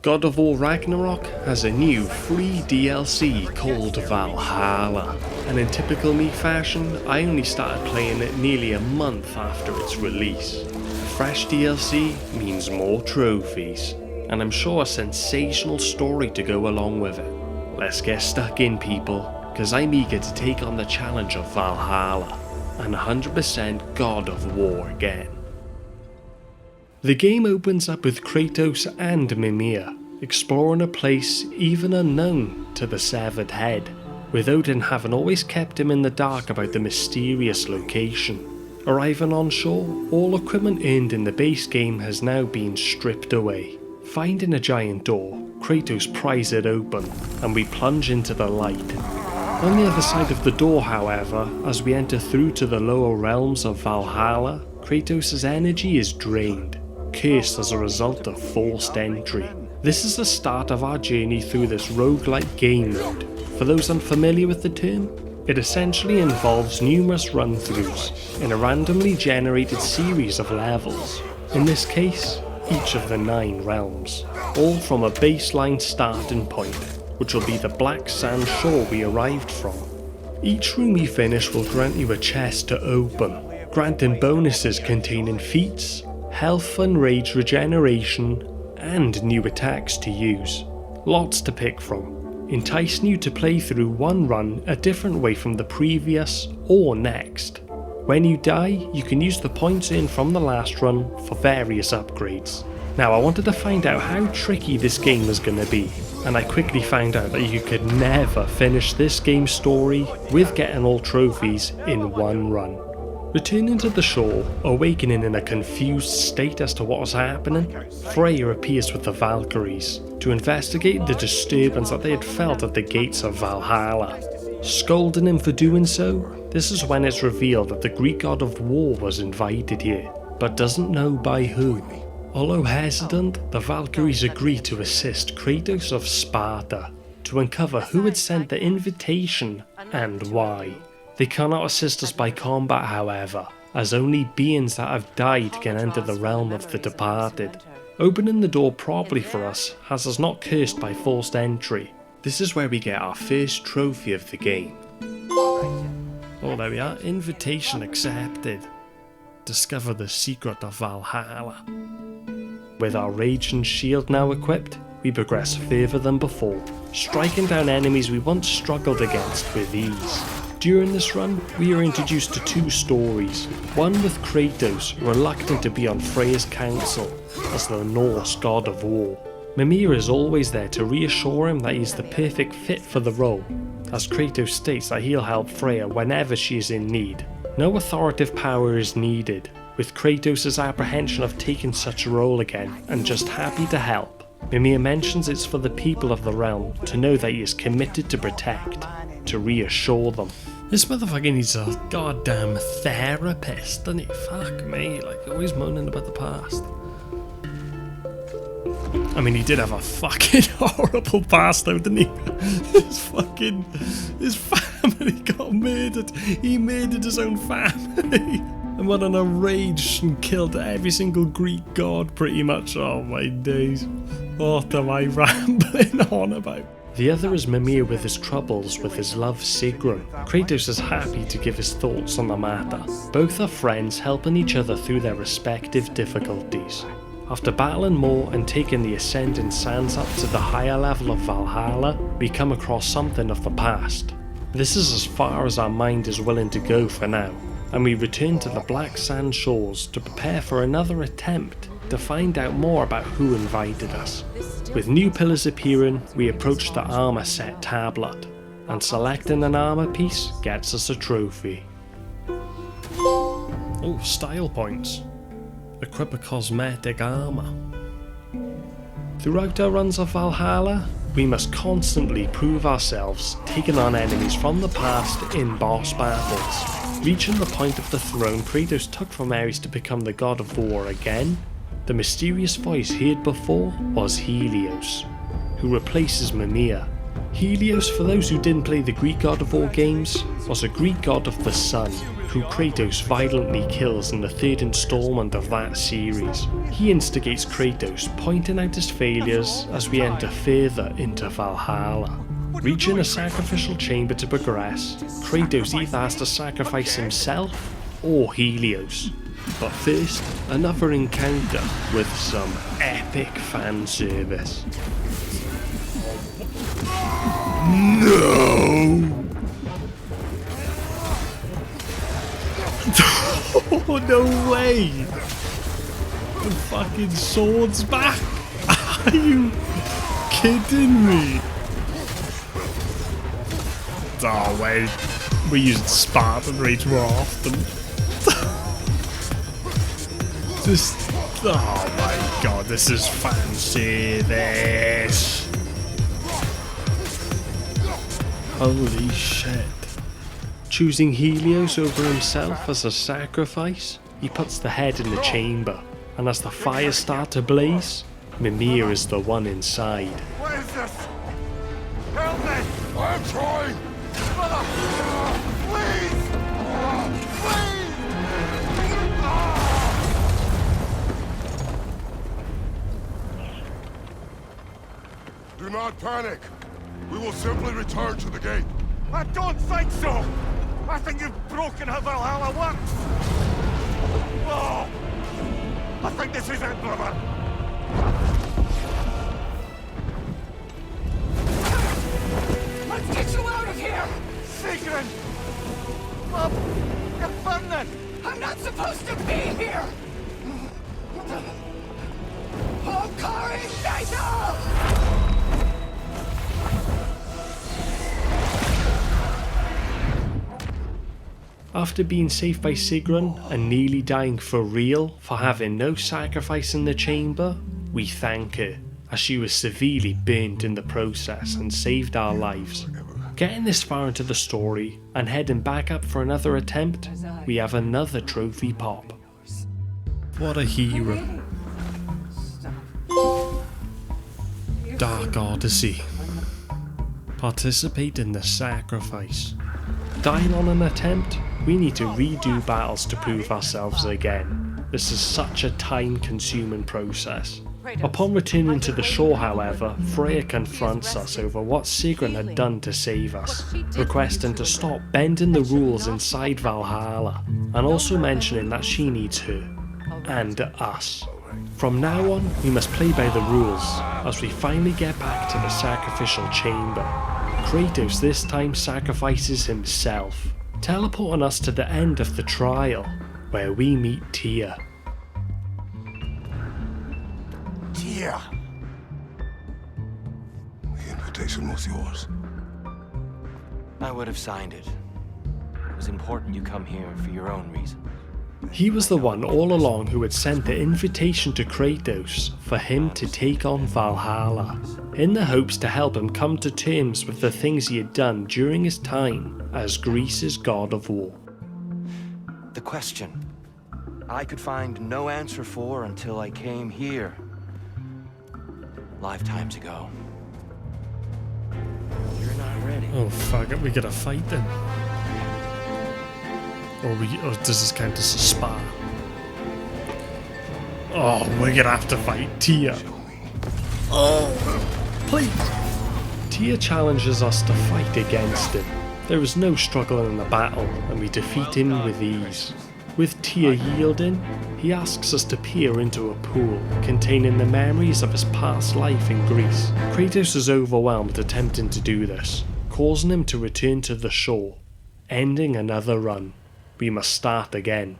God of War Ragnarok has a new free DLC called Valhalla, and in typical me fashion, I only started playing it nearly a month after its release. A fresh DLC means more trophies, and I'm sure a sensational story to go along with it. Let's get stuck in, people, cause I'm eager to take on the challenge of Valhalla, and 100% God of War again. The game opens up with Kratos and Mimir exploring a place even unknown to the severed head, with Odin having always kept him in the dark about the mysterious location. Arriving on shore, all equipment earned in the base game has now been stripped away. Finding a giant door, Kratos pries it open, and we plunge into the light. On the other side of the door, however, as we enter through to the lower realms of Valhalla, Kratos' energy is drained, cursed as a result of forced entry. This is the start of our journey through this roguelike game mode. For those unfamiliar with the term, it essentially involves numerous run-throughs in a randomly generated series of levels. In this case, each of the 9 realms, all from a baseline starting point, which will be the black sand shore we arrived from. Each room you finish will grant you a chest to open, granting bonuses containing feats, health and rage regeneration, and new attacks to use. Lots to pick from, enticing you to play through one run a different way from the previous or next. When you die, you can use the points earned from the last run for various upgrades. Now, I wanted to find out how tricky this game was going to be, and I quickly found out that you could never finish this game's story with getting all trophies in one run. Returning to the shore, awakening in a confused state as to what was happening, Freya appears with the Valkyries to investigate the disturbance that they had felt at the gates of Valhalla. Scolding him for doing so, this is when it's revealed that the Greek god of war was invited here, but doesn't know by who. Although hesitant, the Valkyries agree to assist Kratos of Sparta to uncover who had sent the invitation and why. They cannot assist us by combat, however, as only beings that have died can enter the realm of the departed. Opening the door properly for us has us not cursed by forced entry. This is where we get our first trophy of the game. Oh, there we are, invitation accepted. Discover the secret of Valhalla. With our rage and shield now equipped, we progress further than before, striking down enemies we once struggled against with ease. During this run, we are introduced to 2 stories, one with Kratos reluctant to be on Freya's council as the Norse god of war. Mimir is always there to reassure him that he's the perfect fit for the role, as Kratos states that he'll help Freya whenever she is in need. No authoritative power is needed, with Kratos' apprehension of taking such a role again and just happy to help. Mimir mentions it's for the people of the realm to know that he is committed to protect, to reassure them. This motherfucker needs a goddamn therapist, doesn't he? Fuck me, like always moaning about the past. I mean, he did have a fucking horrible past though, didn't he? His family got murdered. He murdered his own family. And went on a rage and killed every single Greek god pretty much. Oh my days. What am I rambling on about? The other is Mimir with his troubles with his love Sigrun. Kratos is happy to give his thoughts on the matter. Both are friends helping each other through their respective difficulties. After battling more and taking the ascending sands up to the higher level of Valhalla, we come across something of the past. This is as far as our mind is willing to go for now, and we return to the black sand shores to prepare for another attempt to find out more about who invited us. With new pillars appearing, we approach the armor set tablet, and selecting an armor piece gets us a trophy. Oh, style points. Equip a cosmetic armor. Throughout our runs of Valhalla, we must constantly prove ourselves, taking on enemies from the past in boss battles. Reaching the point of the throne Kratos took from Ares to become the god of war again, the mysterious voice heard before was Helios, who replaces Mimir. Helios, for those who didn't play the Greek God of War games, was a Greek god of the sun, who Kratos violently kills in the third installment of that series. He instigates Kratos, pointing out his failures as we enter further into Valhalla. Reaching a sacrificial chamber to progress, Kratos either has to sacrifice himself or Helios. But first, another encounter with some epic fan service. No! Oh, no way! The fucking sword's back! Are you kidding me? Oh wait, we're using Spartan Rage more often. Just, oh my god, this is fancy, this. Holy shit. Choosing Helios over himself as a sacrifice, he puts the head in the chamber, and as the fires start to blaze, Mimir is the one inside. What is this? Help me! I'm trying! Please! Please! Do not panic. We will simply return to the gate. I don't think so! I think you've broken how Valhalla works! Oh! I think this is it, brother! Let's get you out of here! Sigrun! Love, you're burning! I'm not supposed to be here! Oh, Kari, Naito! After being saved by Sigrun and nearly dying for real for having no sacrifice in the chamber, we thank her, as she was severely burnt in the process and saved our lives. Getting this far into the story and heading back up for another attempt, we have another trophy pop. What a hero. Dark Odyssey. Participate in the sacrifice. Dying on an attempt, we need to redo battles to prove ourselves again. This is such a time-consuming process. Upon returning to the shore, however, Freya confronts us over what Sigrun had done to save us, requesting to stop bending the rules inside Valhalla, and also mentioning that she needs her, and us. From now on, we must play by the rules, as we finally get back to the sacrificial chamber. Kratos this time sacrifices himself, teleporting us to the end of the trial, where we meet Tyr. Tyr! The invitation was yours. I would have signed it. It was important you come here for your own reasons. He was the one all along who had sent the invitation to Kratos for him to take on Valhalla, in the hopes to help him come to terms with the things he had done during his time as Greece's god of war. The question I could find no answer for until I came here, lifetimes ago. You're not ready. Oh fuck it, we gotta fight then. Or does this count as a spa? Oh, we're gonna have to fight Tyr. Oh, please. Tyr challenges us to fight against him. There is no struggle in the battle, and we defeat him with ease. With Tyr yielding, he asks us to peer into a pool containing the memories of his past life in Greece. Kratos is overwhelmed attempting to do this, causing him to return to the shore, ending another run. We must start again.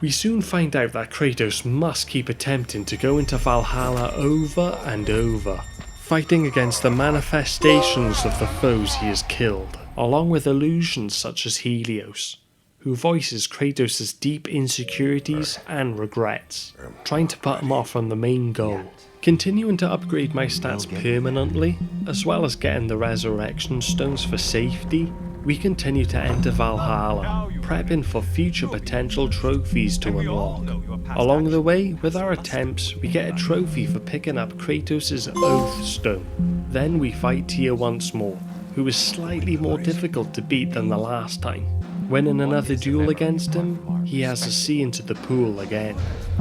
We soon find out that Kratos must keep attempting to go into Valhalla over and over, fighting against the manifestations of the foes he has killed, along with illusions such as Helios, who voices Kratos' deep insecurities and regrets, trying to put him off from the main goal. Continuing to upgrade my stats permanently, as well as getting the resurrection stones for safety, we continue to enter Valhalla, prepping for future potential trophies to unlock. Along the way, with our attempts, we get a trophy for picking up Kratos' Oath Stone. Then we fight Tyr once more, who is slightly more difficult to beat than the last time. When in another duel against him, he has to see into the pool again.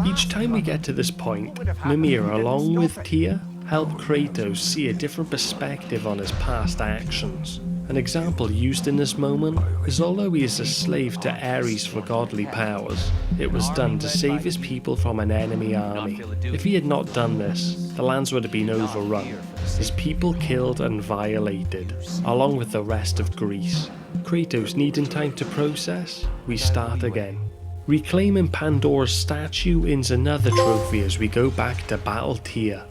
Each time we get to this point, Mimir along with Tia help Kratos see a different perspective on his past actions. An example used in this moment is although he is a slave to Ares for godly powers, it was done to save his people from an enemy army. If he had not done this, the lands would have been overrun, his people killed and violated, along with the rest of Greece. Kratos needing time to process, we start again. Reclaiming Pandora's statue earns another trophy as we go back to battle Tia.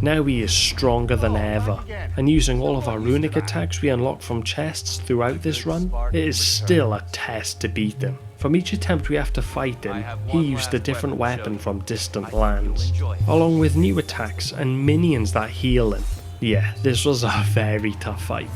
Now he is stronger than ever, and using all of our runic attacks we unlock from chests throughout this run, it is still a test to beat him. From each attempt we have to fight him, he used a different weapon from distant lands, along with new attacks and minions that heal him. Yeah, this was a very tough fight.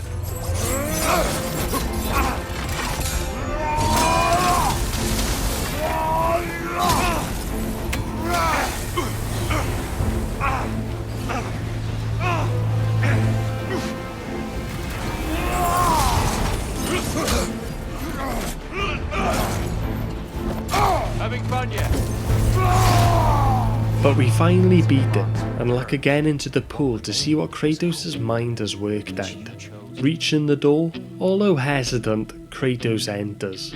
Having fun yet? But we finally beat him, and look again into the pool to see what Kratos' mind has worked out. Reaching the door, although hesitant, Kratos enters.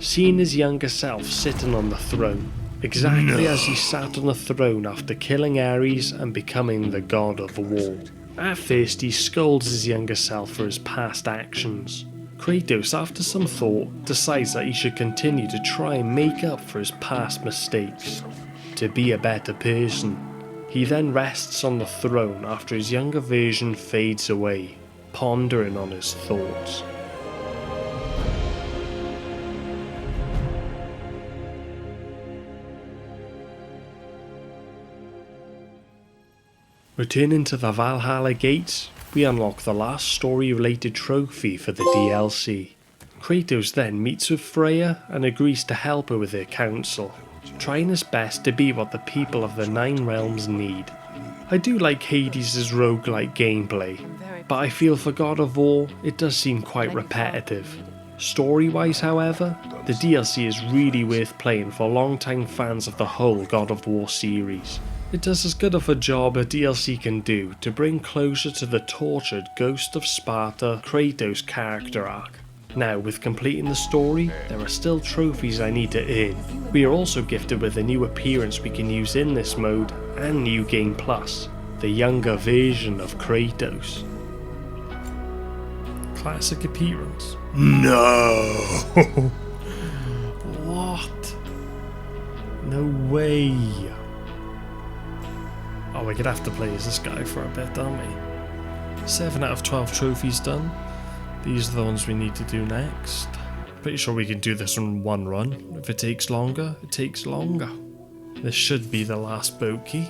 Seeing his younger self sitting on the throne, exactly as he sat on the throne after killing Ares and becoming the god of war. At first he scolds his younger self for his past actions. Kratos, after some thought, decides that he should continue to try and make up for his past mistakes, to be a better person. He then rests on the throne after his younger version fades away, pondering on his thoughts. Returning to the Valhalla gates, we unlock the last story-related trophy for the DLC. Kratos then meets with Freya and agrees to help her with her council, trying his best to be what the people of the Nine Realms need. I do like Hades' roguelike gameplay, but I feel for God of War it does seem quite repetitive. Story-wise, however, the DLC is really worth playing for long-time fans of the whole God of War series. It does as good of a job a DLC can do to bring closure to the tortured Ghost of Sparta Kratos character arc. Now, with completing the story, there are still trophies I need to earn. We are also gifted with a new appearance we can use in this mode and New Game Plus, the younger version of Kratos. Classic appearance? No! What? No way! Oh, we're gonna have to play as this guy for a bit, aren't we? 7 out of 12 trophies done. These are the ones we need to do next. Pretty sure we can do this in one run. If it takes longer, it takes longer. This should be the last boat key.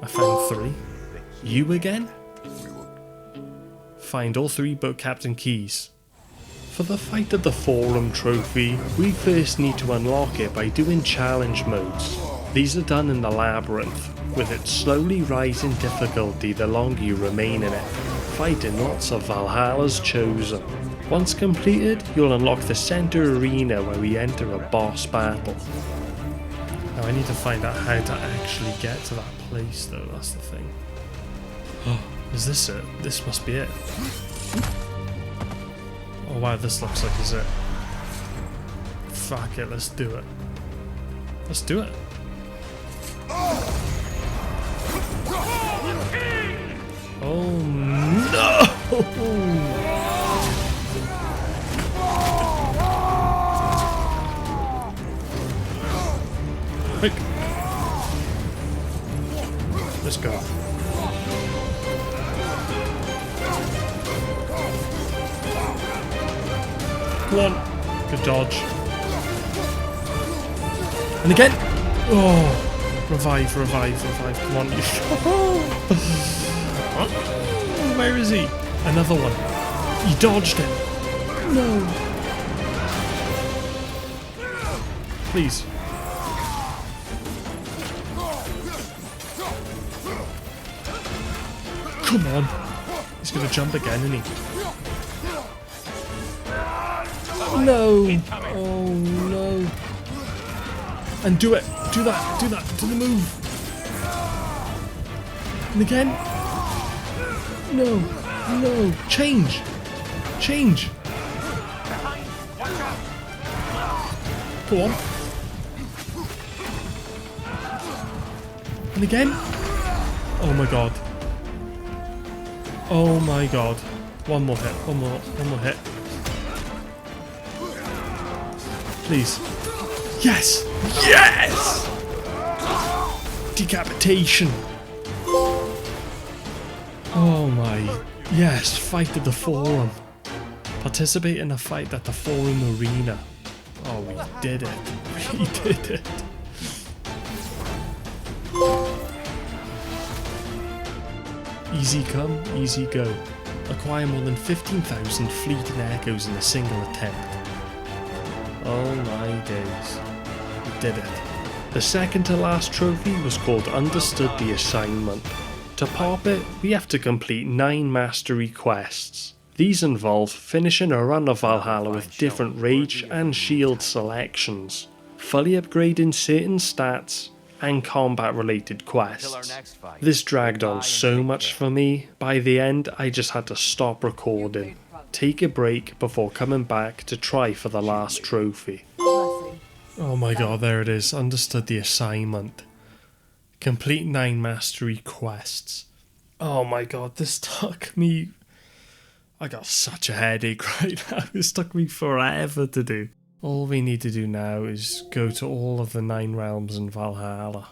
I found 3. You again? Find all 3 boat captain keys. For the Fight of the Forum trophy, we first need to unlock it by doing challenge modes. These are done in the labyrinth, with its slowly rising difficulty the longer you remain in it, fighting lots of Valhalla's Chosen. Once completed, you'll unlock the center arena where we enter a boss battle. Now I need to find out how to actually get to that place though, that's the thing. Oh, is this it? This must be it. Oh wow, this looks like it's it. Fuck it, let's do it. Let's do it. Oh no! Quick! Let's go. Come on! Good dodge. And again! Oh! Revive, come on. Where is he? Another one. He dodged it. No. Please. Come on. He's gonna jump again, isn't he? No! Oh no. And do it! Do that! Do that! Do the move! And again? No! No! Change! Change! Go on. And again? Oh my god. Oh my god. One more hit. One more hit. Please. Yes! Yes! Decapitation. Oh my. Yes, fight at the Forum. Participate in a fight at the Forum Arena. Oh, we did it. We did it. Easy come, easy go. Acquire more than 15,000 fleeting echoes in a single attempt. Oh my days. We did it. The second to last trophy was called Understood the Assignment. To pop it, we have to complete 9 mastery quests. These involve finishing a run of Valhalla with different rage and shield selections, fully upgrading certain stats, and combat related quests. This dragged on so much for me, by the end I just had to stop recording, take a break before coming back to try for the last trophy. Oh my god, there it is, Understood the Assignment. Complete 9 mastery quests. Oh my god, this took me... I got such a headache right now, this took me forever to do. All we need to do now is go to all of the 9 realms in Valhalla.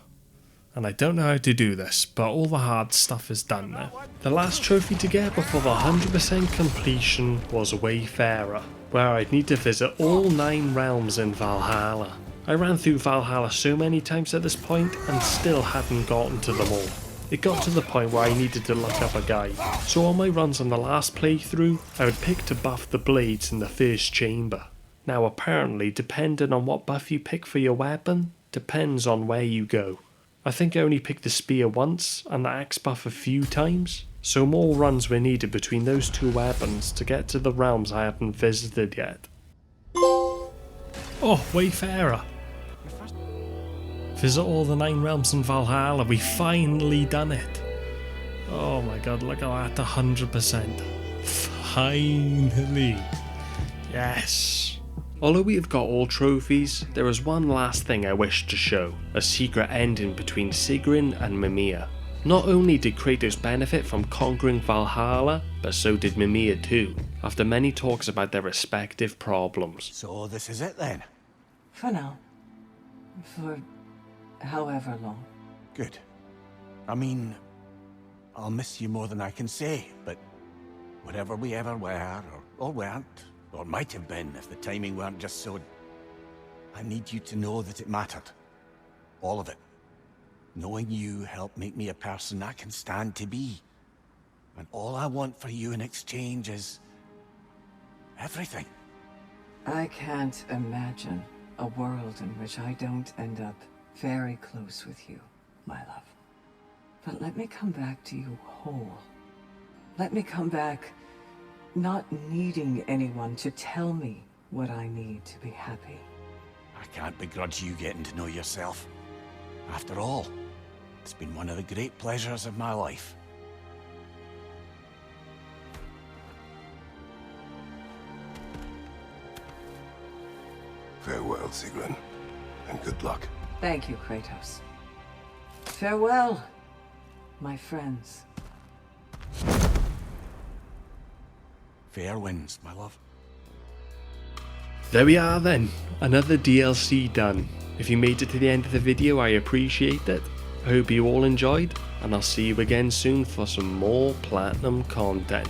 And I don't know how to do this, but all the hard stuff is done now. The last trophy to get before the 100% completion was Wayfarer, where I'd need to visit all 9 realms in Valhalla. I ran through Valhalla so many times at this point and still hadn't gotten to them all. It got to the point where I needed to look up a guide, so on my runs on the last playthrough, I would pick to buff the blades in the first chamber. Now apparently, depending on what buff you pick for your weapon, depends on where you go. I think I only picked the spear once and the axe buff a few times, so more runs were needed between those 2 weapons to get to the realms I hadn't visited yet. Oh, Wayfarer! Visit all the 9 realms in Valhalla, we finally done it! Oh my god, look at that, 100%. Finally! Yes! Although we have got all trophies, there is one last thing I wish to show, a secret ending between Sigrin and Mimir. Not only did Kratos benefit from conquering Valhalla, but so did Mimir too, after many talks about their respective problems. So this is it then? For now. For however long. Good. I mean, I'll miss you more than I can say, but whatever we ever were, or weren't, or might have been if the timing weren't just so... I need you to know that it mattered. All of it. Knowing you helped make me a person I can stand to be. And all I want for you in exchange is... everything. I can't imagine a world in which I don't end up very close with you, my love. But let me come back to you whole. Let me come back not needing anyone to tell me what I need to be happy. I can't begrudge you getting to know yourself. After all, it's been one of the great pleasures of my life. Farewell, Sigrun, and good luck. Thank you, Kratos. Farewell, my friends. Fair winds, my love. There we are then, another DLC done. If you made it to the end of the video, I appreciate it. I hope you all enjoyed, and I'll see you again soon for some more Platinum content.